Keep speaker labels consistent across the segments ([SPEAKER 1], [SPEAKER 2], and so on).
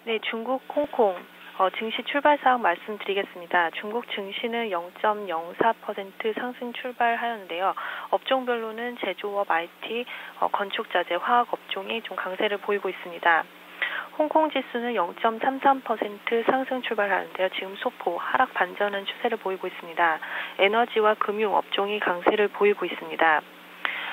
[SPEAKER 1] 네, 중국 홍콩 증시 출발 사항 말씀드리겠습니다. 중국 증시는 0.04% 상승 출발하였는데요. 업종별로는 제조업, IT, 건축자재, 화학 업종이 좀 강세를 보이고 있습니다. 홍콩 지수는 0.33% 상승 출발하는데요. 지금 소폭 하락 반전한 추세를 보이고 있습니다. 에너지와 금융 업종이 강세를 보이고 있습니다.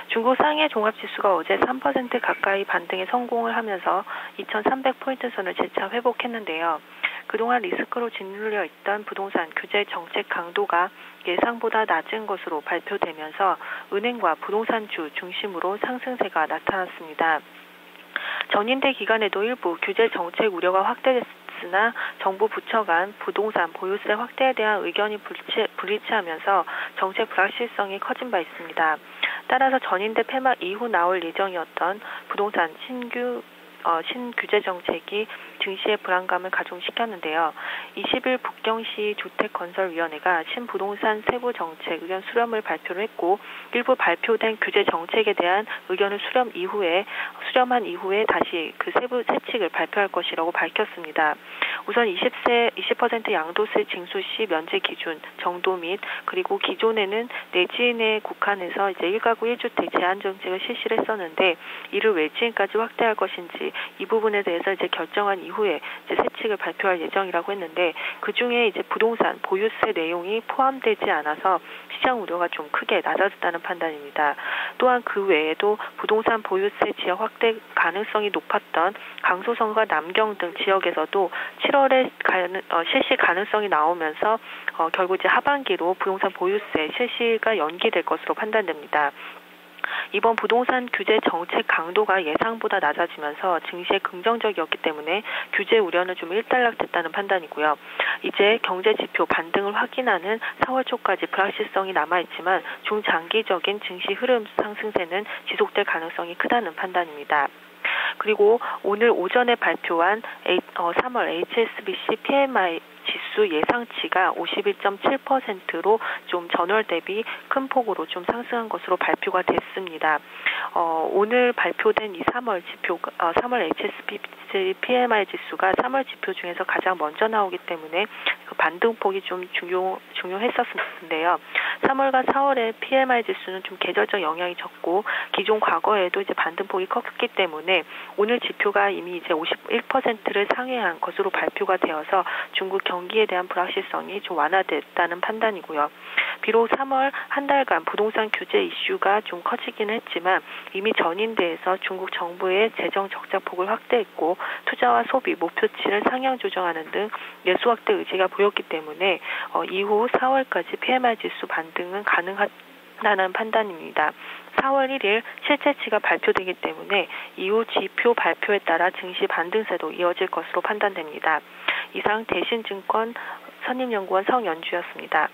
[SPEAKER 1] 중국 상해 종합지수가 어제 3% 가까이 반등에 성공을 하면서 2300포인트 선을 재차 회복했는데요. 그동안 리스크로 짓눌려 있던 부동산 규제 정책 강도가 예상보다 낮은 것으로 발표되면서 은행과 부동산주 중심으로 상승세가 나타났습니다. 전인대 기간에도 일부 규제 정책 우려가 확대됐으나 정부 부처 간 부동산 보유세 확대에 대한 의견이 불일치하면서 정책 불확실성이 커진 바 있습니다. 따라서 전인대 폐막 이후 나올 예정이었던 부동산 신규제 정책이 증시의 불안감을 가중시켰는데요. 20일 북경시 주택건설위원회가 신부동산 세부 정책 의견 수렴을 발표를 했고 일부 발표된 규제 정책에 대한 의견을 수렴한 이후에 다시 그 세부 세칙을 발표할 것이라고 밝혔습니다. 우선 20% 양도세 징수 시 면제 기준 정도 및 그리고 기존에는 내지인에 국한해서 이제 1가구 1주택 제한 정책을 실시를 했었는데 이를 외지인까지 확대할 것인지 이 부분에 대해서 이제 결정한 이후에 이제 세칙을 발표할 예정이라고 했는데 그 중에 이제 부동산 보유세 내용이 포함되지 않아서 시장 우려가 좀 크게 낮아졌다는 판단입니다. 또한 그 외에도 부동산 보유세 지역 확대 가능성이 높았던 강소성과 남경 등 지역에서도 7월에 실시 가능성이 나오면서 결국 이제 하반기로 부동산 보유세 실시가 연기될 것으로 판단됩니다. 이번 부동산 규제 정책 강도가 예상보다 낮아지면서 증시에 긍정적이었기 때문에 규제 우려는 좀 일단락됐다는 판단이고요. 이제 경제 지표 반등을 확인하는 4월 초까지 불확실성이 남아있지만 중장기적인 증시 흐름 상승세는 지속될 가능성이 크다는 판단입니다. 그리고 오늘 오전에 발표한 3월 HSBC PMI 지수 예상치가 51.7%로 좀 전월 대비 큰 폭으로 좀 상승한 것으로 발표가 됐습니다. 오늘 발표된 이 3월 HSBC PMI 지수가 3월 지표 중에서 가장 먼저 나오기 때문에 그 반등폭이 좀 중요했었는데요. 3월과 4월의 PMI 지수는 좀 계절적 영향이 적고 기존 과거에도 이제 반등폭이 컸기 때문에 오늘 지표가 이미 이제 51%를 상회한 것으로 발표가 되어서 중국 경기에 대한 불확실성이 좀 완화됐다는 판단이고요. 비록 3월 한 달간 부동산 규제 이슈가 좀 커지기는 했지만 이미 전인대에서 중국 정부의 재정 적자폭을 확대했고 투자와 소비 목표치를 상향 조정하는 등 내수 확대 의지가 보였기 때문에 이후 4월까지 PMI 지수 반등은 가능하다는 판단입니다. 4월 1일 실제치가 발표되기 때문에 이후 지표 발표에 따라 증시 반등세도 이어질 것으로 판단됩니다. 이상 대신증권 선임연구원 성연주였습니다.